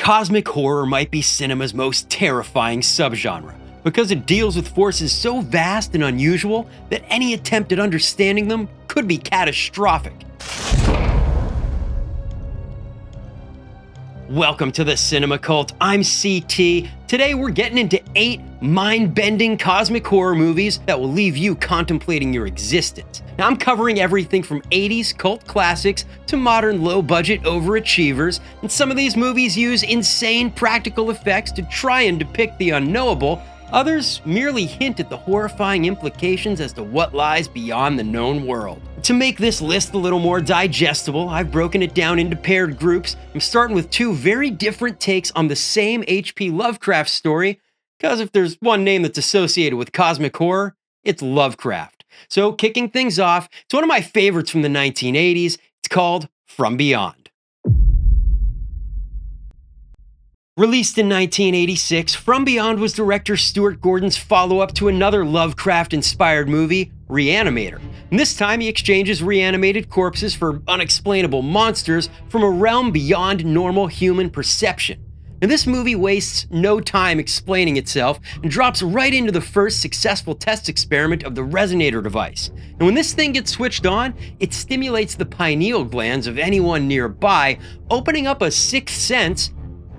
Cosmic horror might be cinema's most terrifying subgenre, because it deals with forces so vast and unusual that any attempt at understanding them could be catastrophic. Welcome to the Cinema Cult, I'm CT. Today we're getting into 8 mind-bending cosmic horror movies that will leave you contemplating your existence. Now I'm covering everything from 80s cult classics to modern low-budget overachievers, and some of these movies use insane practical effects to try and depict the unknowable. Others merely hint at the horrifying implications as to what lies beyond the known world. To make this list a little more digestible, I've broken it down into paired groups. I'm starting with 2 very different takes on the same H.P. Lovecraft story, because if there's one name that's associated with cosmic horror, it's Lovecraft. So kicking things off, it's one of my favorites from the 1980s. It's called From Beyond. Released in 1986, From Beyond was director Stuart Gordon's follow-up to another Lovecraft-inspired movie, Reanimator. And this time he exchanges reanimated corpses for unexplainable monsters from a realm beyond normal human perception. And this movie wastes no time explaining itself and drops right into the first successful test experiment of the resonator device. And when this thing gets switched on, it stimulates the pineal glands of anyone nearby, opening up a sixth sense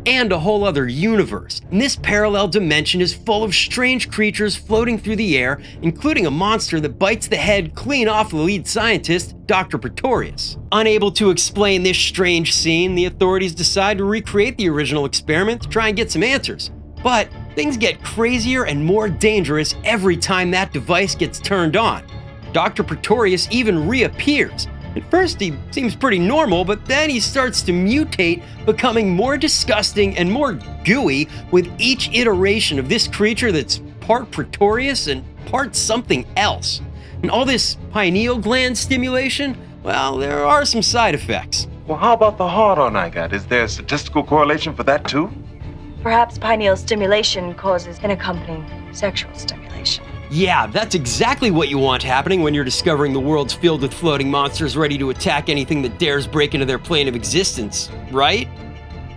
and a whole other universe. And this parallel dimension is full of strange creatures floating through the air, including a monster that bites the head clean off the lead scientist, Dr. Pretorius. Unable to explain this strange scene, the authorities decide to recreate the original experiment to try and get some answers. But things get crazier and more dangerous every time that device gets turned on. Dr. Pretorius even reappears. At first, he seems pretty normal, but then he starts to mutate, becoming more disgusting and more gooey with each iteration of this creature that's part Pretorius and part something else. And all this pineal gland stimulation, well, there are some side effects. Well, how about the hard-on I got? Is there a statistical correlation for that too? Perhaps pineal stimulation causes an accompanying sexual stimulation. Yeah, that's exactly what you want happening when you're discovering the world's filled with floating monsters ready to attack anything that dares break into their plane of existence, right?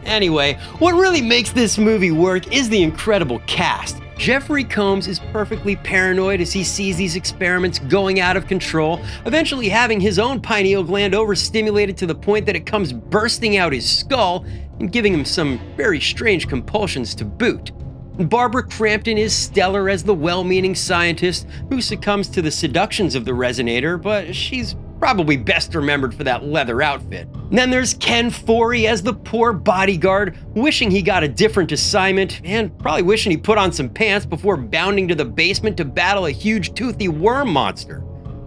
Anyway, what really makes this movie work is the incredible cast. Jeffrey Combs is perfectly paranoid as he sees these experiments going out of control, eventually having his own pineal gland overstimulated to the point that it comes bursting out his skull and giving him some very strange compulsions to boot. Barbara Crampton is stellar as the well-meaning scientist who succumbs to the seductions of the resonator, but she's probably best remembered for that leather outfit. And then there's Ken Foree as the poor bodyguard, wishing he got a different assignment, and probably wishing he put on some pants before bounding to the basement to battle a huge toothy worm monster.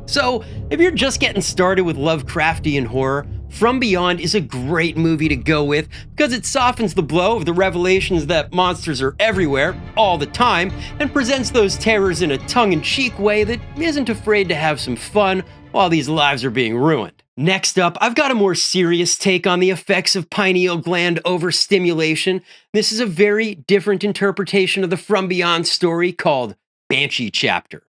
So, if you're just getting started with Lovecraftian horror, From Beyond is a great movie to go with because it softens the blow of the revelations that monsters are everywhere, all the time, and presents those terrors in a tongue-in-cheek way that isn't afraid to have some fun while these lives are being ruined. Next up, I've got a more serious take on the effects of pineal gland overstimulation. This is a very different interpretation of the From Beyond story called Banshee Chapter.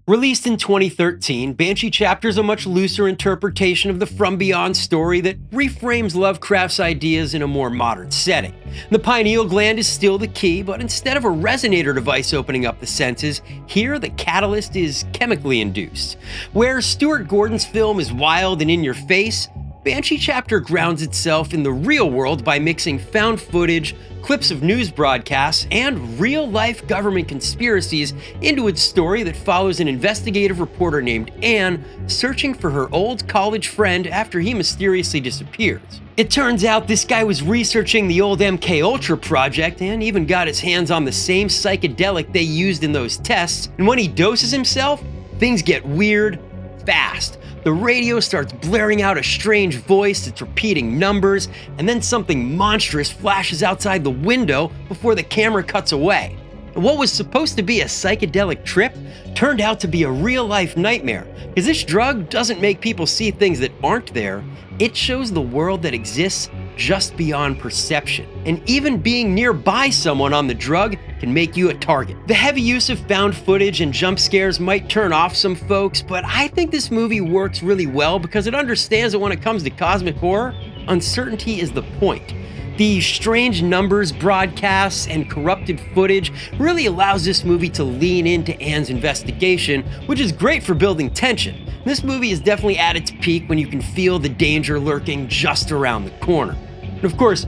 Released in 2013, Banshee Chapter is a much looser interpretation of the From Beyond story that reframes Lovecraft's ideas in a more modern setting. The pineal gland is still the key, but instead of a resonator device opening up the senses, here the catalyst is chemically induced. Where Stuart Gordon's film is wild and in your face, Banshee Chapter grounds itself in the real world by mixing found footage, clips of news broadcasts, and real-life government conspiracies into its story that follows an investigative reporter named Anne searching for her old college friend after he mysteriously disappears. It turns out this guy was researching the old MKUltra project and even got his hands on the same psychedelic they used in those tests, and when he doses himself, things get weird fast. The radio starts blaring out a strange voice that's repeating numbers, and then something monstrous flashes outside the window before the camera cuts away. And what was supposed to be a psychedelic trip turned out to be a real-life nightmare, because this drug doesn't make people see things that aren't there, it shows the world that exists just beyond perception. And even being nearby someone on the drug can make you a target. The heavy use of found footage and jump scares might turn off some folks, but I think this movie works really well because it understands that when it comes to cosmic horror, uncertainty is the point. The strange numbers, broadcasts, and corrupted footage really allows this movie to lean into Anne's investigation, which is great for building tension. This movie is definitely at its peak when you can feel the danger lurking just around the corner. And of course,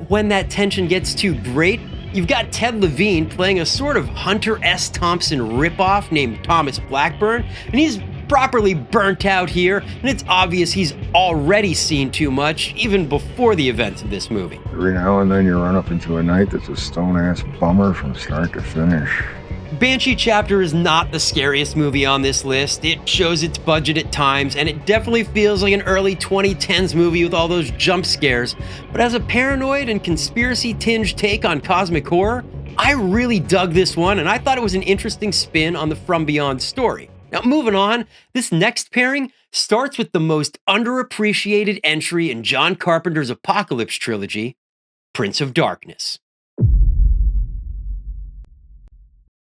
when that tension gets too great, you've got Ted Levine playing a sort of Hunter S. Thompson ripoff named Thomas Blackburn, and he's properly burnt out here, and it's obvious he's already seen too much, even before the events of this movie. Every now and then you run up into a night that's a stone-ass bummer from start to finish. Banshee Chapter is not the scariest movie on this list. It shows its budget at times, and it definitely feels like an early 2010s movie with all those jump scares. But as a paranoid and conspiracy-tinged take on cosmic horror, I really dug this one, and I thought it was an interesting spin on the From Beyond story. Now, moving on, this next pairing starts with the most underappreciated entry in John Carpenter's Apocalypse trilogy, Prince of Darkness.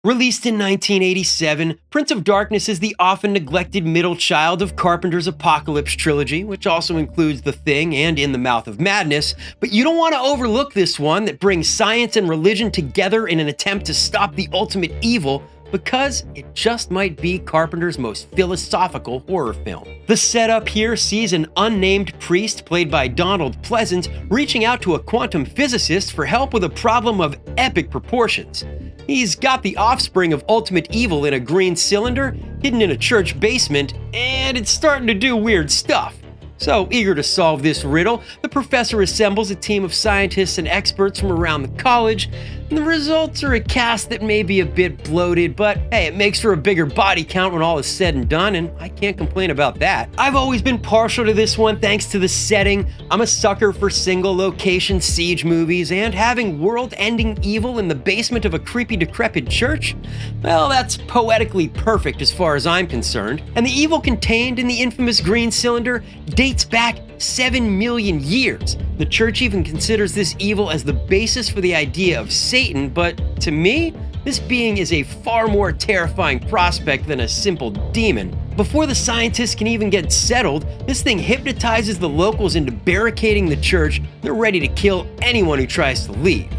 Released in 1987, Prince of Darkness is the often neglected middle child of Carpenter's Apocalypse trilogy, which also includes The Thing and In the Mouth of Madness, but you don't want to overlook this one that brings science and religion together in an attempt to stop the ultimate evil, because it just might be Carpenter's most philosophical horror film. The setup here sees an unnamed priest played by Donald Pleasance reaching out to a quantum physicist for help with a problem of epic proportions. He's got the offspring of ultimate evil in a green cylinder hidden in a church basement, and it's starting to do weird stuff. So, eager to solve this riddle, the professor assembles a team of scientists and experts from around the college, and the results are a cast that may be a bit bloated, but hey, it makes for a bigger body count when all is said and done, and I can't complain about that. I've always been partial to this one thanks to the setting. I'm a sucker for single location siege movies, and having world-ending evil in the basement of a creepy decrepit church? Well, that's poetically perfect as far as I'm concerned. And the evil contained in the infamous green cylinder dates back 7 million years. The church even considers this evil as the basis for the idea of Satan, but to me, this being is a far more terrifying prospect than a simple demon. Before the scientists can even get settled, this thing hypnotizes the locals into barricading the church. They're ready to kill anyone who tries to leave.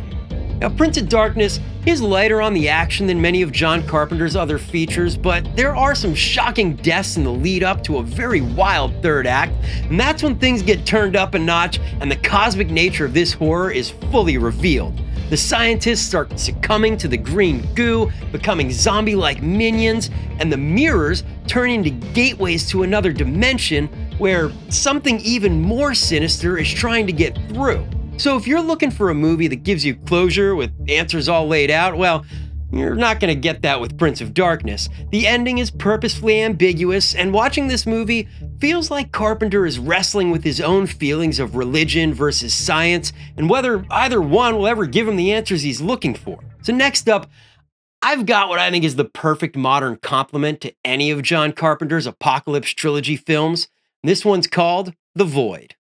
Now, Prince of Darkness is lighter on the action than many of John Carpenter's other features, but there are some shocking deaths in the lead up to a very wild third act, and that's when things get turned up a notch and the cosmic nature of this horror is fully revealed. The scientists start succumbing to the green goo, becoming zombie-like minions, and the mirrors turn into gateways to another dimension where something even more sinister is trying to get through. So if you're looking for a movie that gives you closure with answers all laid out, well, you're not going to get that with Prince of Darkness. The ending is purposefully ambiguous, and watching this movie feels like Carpenter is wrestling with his own feelings of religion versus science, and whether either one will ever give him the answers he's looking for. So next up, I've got what I think is the perfect modern complement to any of John Carpenter's Apocalypse trilogy films. This one's called The Void.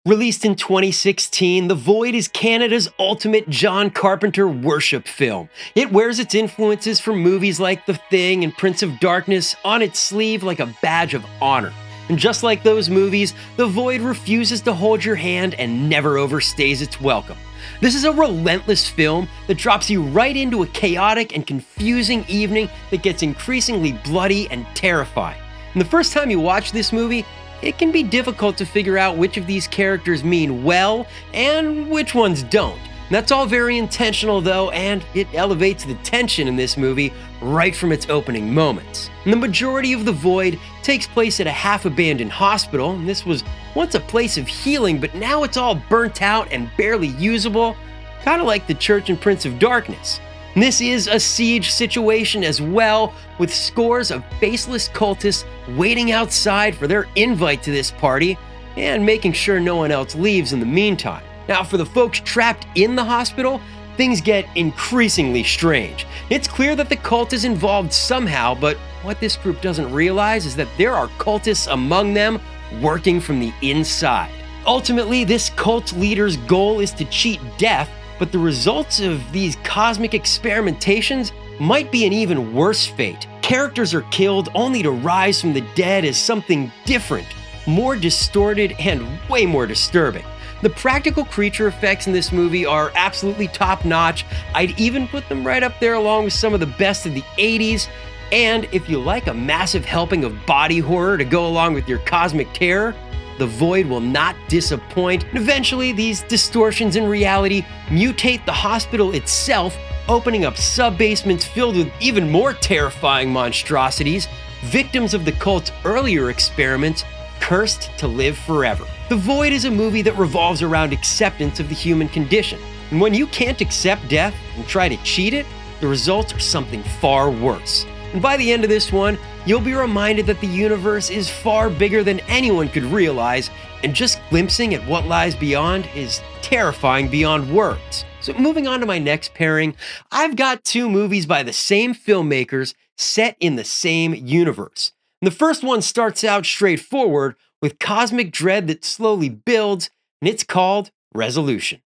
Released in 2016, The Void is Canada's ultimate John Carpenter worship film. It wears its influences from movies like The Thing and Prince of Darkness on its sleeve like a badge of honor. And just like those movies, The Void refuses to hold your hand and never overstays its welcome. This is a relentless film that drops you right into a chaotic and confusing evening that gets increasingly bloody and terrifying. And the first time you watch this movie, it can be difficult to figure out which of these characters mean well and which ones don't. That's all very intentional though, and it elevates the tension in this movie right from its opening moments. And the majority of The Void takes place at a half-abandoned hospital, and this was once a place of healing, but now it's all burnt out and barely usable, kind of like the church in Prince of Darkness. And this is a siege situation as well, with scores of faceless cultists waiting outside for their invite to this party and making sure no one else leaves in the meantime. Now, for the folks trapped in the hospital, things get increasingly strange. It's clear that the cult is involved somehow, but what this group doesn't realize is that there are cultists among them working from the inside. Ultimately, this cult leader's goal is to cheat death, but the results of these cosmic experimentations might be an even worse fate. Characters are killed only to rise from the dead as something different, more distorted and way more disturbing. The practical creature effects in this movie are absolutely top-notch. I'd even put them right up there along with some of the best of the 80s. And if you like a massive helping of body horror to go along with your cosmic terror, The Void will not disappoint. And eventually, these distortions in reality mutate the hospital itself, opening up sub-basements filled with even more terrifying monstrosities, victims of the cult's earlier experiments, cursed to live forever. The Void is a movie that revolves around acceptance of the human condition. And when you can't accept death and try to cheat it, the results are something far worse. And by the end of this one, you'll be reminded that the universe is far bigger than anyone could realize, and just glimpsing at what lies beyond is terrifying beyond words. So moving on to my next pairing, I've got two movies by the same filmmakers set in the same universe. And the first one starts out straightforward with cosmic dread that slowly builds, and it's called Resolution.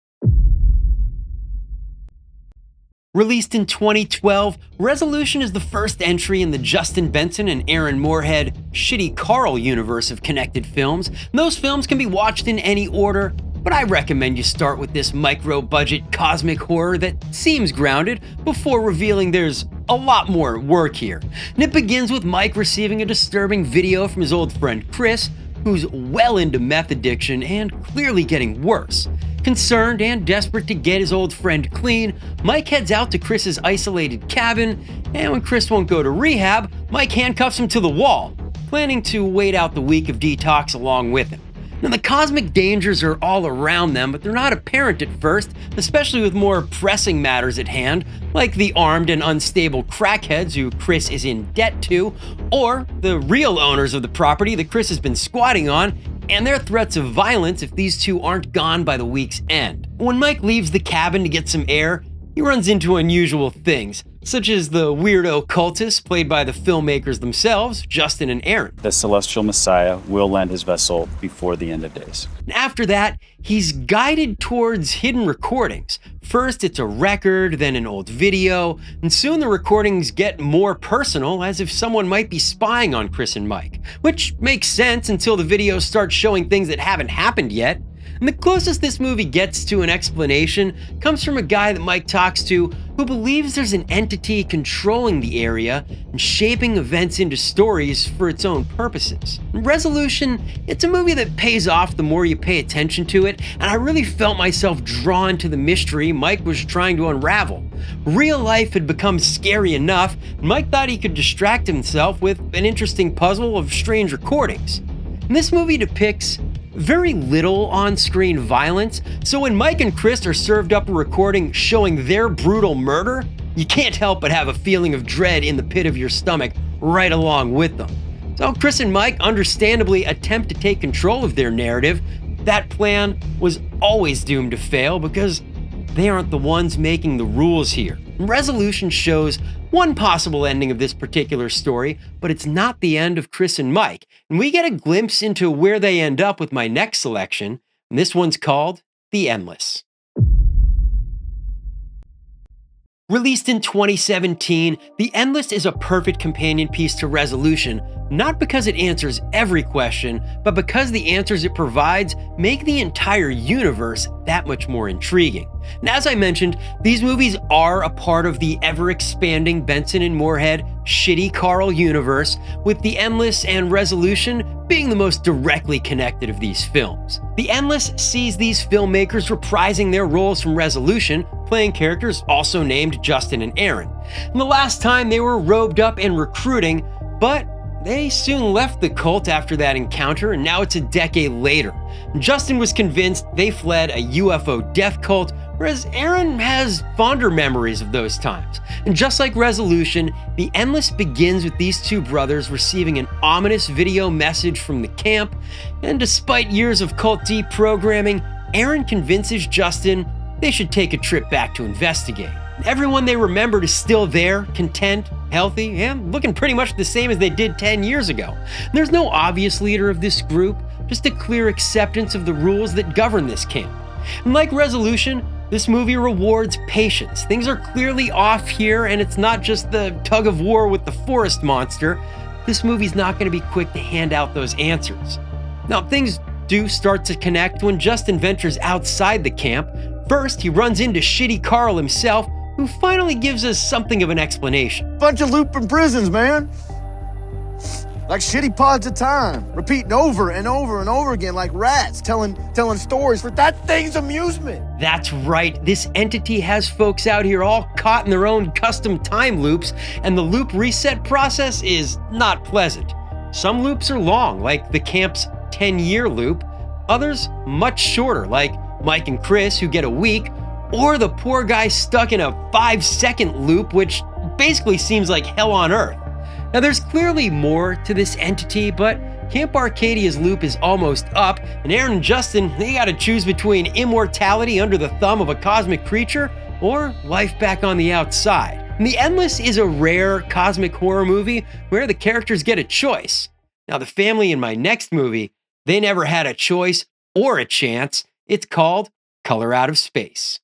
Released in 2012, Resolution is the first entry in the Justin Benson and Aaron Moorhead Shitty Carl universe of connected films. And those films can be watched in any order, but I recommend you start with this micro-budget cosmic horror that seems grounded before revealing there's a lot more at work here. And it begins with Mike receiving a disturbing video from his old friend Chris, who's well into meth addiction and clearly getting worse. Concerned and desperate to get his old friend clean, Mike heads out to Chris's isolated cabin, and when Chris won't go to rehab, Mike handcuffs him to the wall, planning to wait out the week of detox along with him. Now, the cosmic dangers are all around them, but they're not apparent at first, especially with more pressing matters at hand, like the armed and unstable crackheads who Chris is in debt to, or the real owners of the property that Chris has been squatting on, and their threats of violence if these two aren't gone by the week's end. When Mike leaves the cabin to get some air, he runs into unusual things, such as the weirdo cultist played by the filmmakers themselves, Justin and Aaron. The celestial messiah will land his vessel before the end of days. After that, he's guided towards hidden recordings. First, it's a record, then an old video, and soon the recordings get more personal, as if someone might be spying on Chris and Mike, which makes sense until the videos start showing things that haven't happened yet. And the closest this movie gets to an explanation comes from a guy that Mike talks to who believes there's an entity controlling the area and shaping events into stories for its own purposes. Resolution, it's a movie that pays off the more you pay attention to it, and I really felt myself drawn to the mystery Mike was trying to unravel. Real life had become scary enough, and Mike thought he could distract himself with an interesting puzzle of strange recordings. And this movie depicts very little on-screen violence, so when Mike and Chris are served up a recording showing their brutal murder, you can't help but have a feeling of dread in the pit of your stomach right along with them. So Chris and Mike understandably attempt to take control of their narrative. That plan was always doomed to fail because they aren't the ones making the rules here. Resolution shows one possible ending of this particular story, but it's not the end of Chris and Mike, and we get a glimpse into where they end up with my next selection, and this one's called The Endless. Released in 2017, The Endless is a perfect companion piece to Resolution, not because it answers every question, but because the answers it provides make the entire universe that much more intriguing. And as I mentioned, these movies are a part of the ever-expanding Benson and Moorhead Shitty Carl universe, with The Endless and Resolution being the most directly connected of these films. The Endless sees these filmmakers reprising their roles from Resolution, playing characters also named Justin and Aaron. And the last time they were robed up and recruiting, but they soon left the cult after that encounter, and now it's a decade later. Justin was convinced they fled a UFO death cult, whereas Aaron has fonder memories of those times. And just like Resolution, The Endless begins with these two brothers receiving an ominous video message from the camp, and despite years of cult deprogramming, Aaron convinces Justin they should take a trip back to investigate. Everyone they remembered is still there, content, healthy, and looking pretty much the same as they did 10 years ago. There's no obvious leader of this group, just a clear acceptance of the rules that govern this camp. And like Resolution, this movie rewards patience. Things are clearly off here, and it's not just the tug of war with the forest monster. This movie's not going to be quick to hand out those answers. Now, things do start to connect when Justin ventures outside the camp. First, he runs into Shitty Carl himself, who finally gives us something of an explanation. Bunch of looping prisons, man. Like shitty pods of time, repeating over and over and over again like rats, telling stories for that thing's amusement. That's right, this entity has folks out here all caught in their own custom time loops, and the loop reset process is not pleasant. Some loops are long, like the camp's 10-year loop, others much shorter, like Mike and Chris, who get a week, or the poor guy stuck in a 5-second loop, which basically seems like hell on earth. Now, there's clearly more to this entity, but Camp Arcadia's loop is almost up, and Aaron and Justin, they gotta choose between immortality under the thumb of a cosmic creature or life back on the outside. And The Endless is a rare cosmic horror movie where the characters get a choice. Now, the family in my next movie, they never had a choice or a chance. It's called Color Out of Space.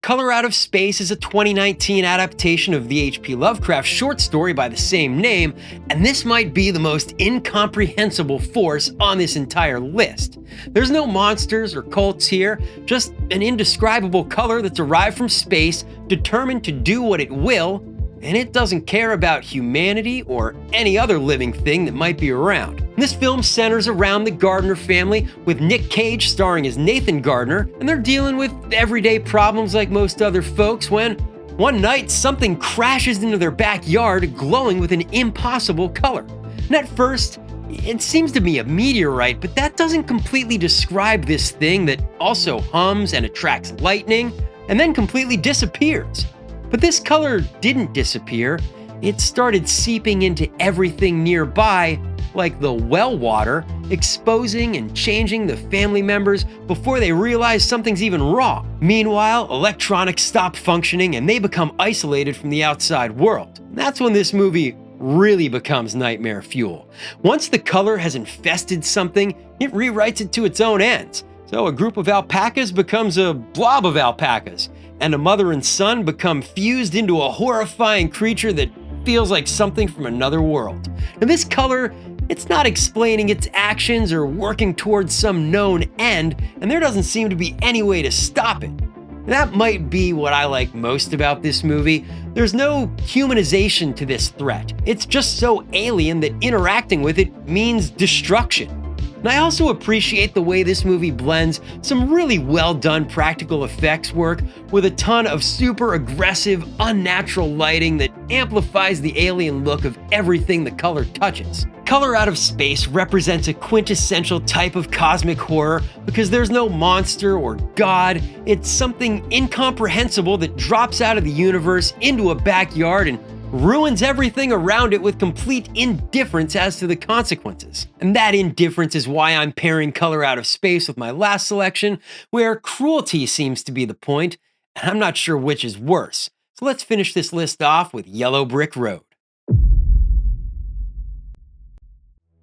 Color Out of Space is a 2019 adaptation of the H.P. Lovecraft short story by the same name, and this might be the most incomprehensible force on this entire list. There's no monsters or cults here, just an indescribable color that's arrived from space, determined to do what it will, and it doesn't care about humanity or any other living thing that might be around. This film centers around the Gardner family, with Nick Cage starring as Nathan Gardner, and they're dealing with everyday problems like most other folks when, one night, something crashes into their backyard glowing with an impossible color. And at first, it seems to be a meteorite, but that doesn't completely describe this thing that also hums and attracts lightning, and then completely disappears. But this color didn't disappear. It started seeping into everything nearby, like the well water, exposing and changing the family members before they realize something's even wrong. Meanwhile, electronics stop functioning and they become isolated from the outside world. That's when this movie really becomes nightmare fuel. Once the color has infested something, it rewrites it to its own ends. So a group of alpacas becomes a blob of alpacas, and a mother and son become fused into a horrifying creature that feels like something from another world. Now, this color, it's not explaining its actions or working towards some known end, and there doesn't seem to be any way to stop it. That might be what I like most about this movie. There's no humanization to this threat. It's just so alien that interacting with it means destruction. And I also appreciate the way this movie blends some really well done practical effects work with a ton of super aggressive, unnatural lighting that amplifies the alien look of everything the color touches. Color Out of Space represents a quintessential type of cosmic horror because there's no monster or god. It's something incomprehensible that drops out of the universe into a backyard and ruins everything around it with complete indifference as to the consequences. And that indifference is why I'm pairing Color Out of Space with my last selection, where cruelty seems to be the point, and I'm not sure which is worse. So let's finish this list off with Yellow Brick Road.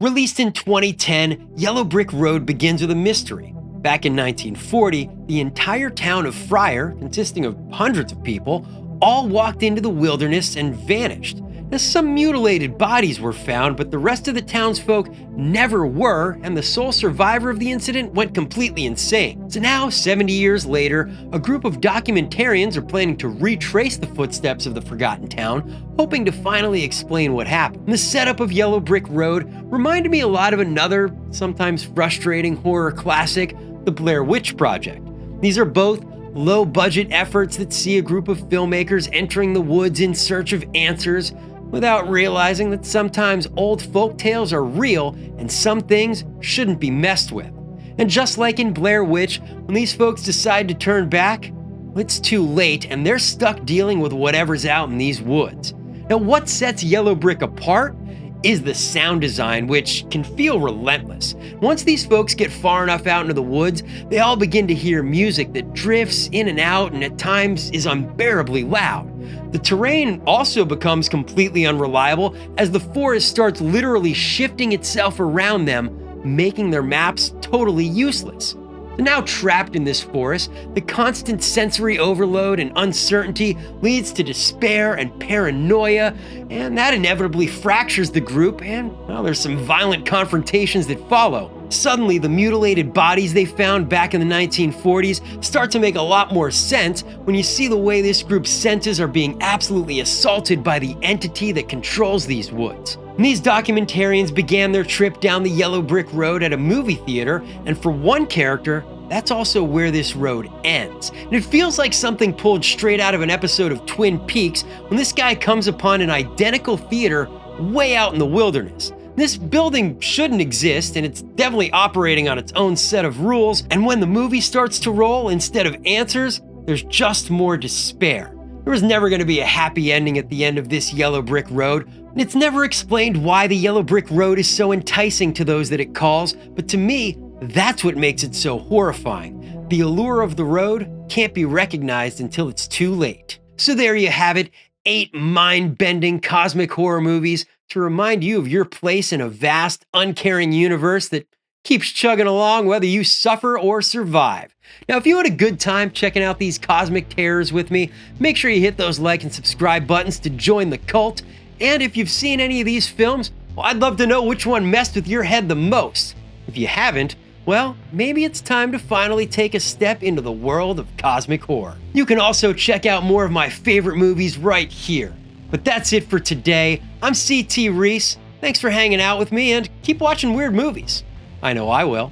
Released in 2010, Yellow Brick Road begins with a mystery. Back in 1940, the entire town of Fryer, consisting of hundreds of people, all walked into the wilderness and vanished. Now, some mutilated bodies were found, but the rest of the townsfolk never were, and the sole survivor of the incident went completely insane. So now, 70 years later, a group of documentarians are planning to retrace the footsteps of the forgotten town, hoping to finally explain what happened. And the setup of Yellow Brick Road reminded me a lot of another, sometimes frustrating horror classic, The Blair Witch Project. These are both low-budget efforts that see a group of filmmakers entering the woods in search of answers without realizing that sometimes old folk tales are real and some things shouldn't be messed with. And just like in Blair Witch, when these folks decide to turn back, it's too late and they're stuck dealing with whatever's out in these woods. Now, what sets Yellow Brick apart is the sound design, which can feel relentless. Once these folks get far enough out into the woods, they all begin to hear music that drifts in and out and at times is unbearably loud. The terrain also becomes completely unreliable as the forest starts literally shifting itself around them, making their maps totally useless. Now trapped in this forest, the constant sensory overload and uncertainty leads to despair and paranoia, and that inevitably fractures the group, and well, there's some violent confrontations that follow. Suddenly, the mutilated bodies they found back in the 1940s start to make a lot more sense when you see the way this group's senses are being absolutely assaulted by the entity that controls these woods. And these documentarians began their trip down the Yellow Brick Road at a movie theater, and for one character, that's also where this road ends. And it feels like something pulled straight out of an episode of Twin Peaks when this guy comes upon an identical theater way out in the wilderness. This building shouldn't exist, and it's definitely operating on its own set of rules, and when the movie starts to roll, instead of answers, there's just more despair. There was never going to be a happy ending at the end of this Yellow Brick Road, and it's never explained why the Yellow Brick Road is so enticing to those that it calls, but to me, that's what makes it so horrifying. The allure of the road can't be recognized until it's too late. So there you have it, 8 mind-bending cosmic horror movies to remind you of your place in a vast, uncaring universe that keeps chugging along whether you suffer or survive. Now, if you had a good time checking out these cosmic terrors with me, make sure you hit those like and subscribe buttons to join the cult. And if you've seen any of these films, well, I'd love to know which one messed with your head the most. If you haven't, well, maybe it's time to finally take a step into the world of cosmic horror. You can also check out more of my favorite movies right here. But that's it for today. I'm CT Reese. Thanks for hanging out with me, and keep watching weird movies. I know I will.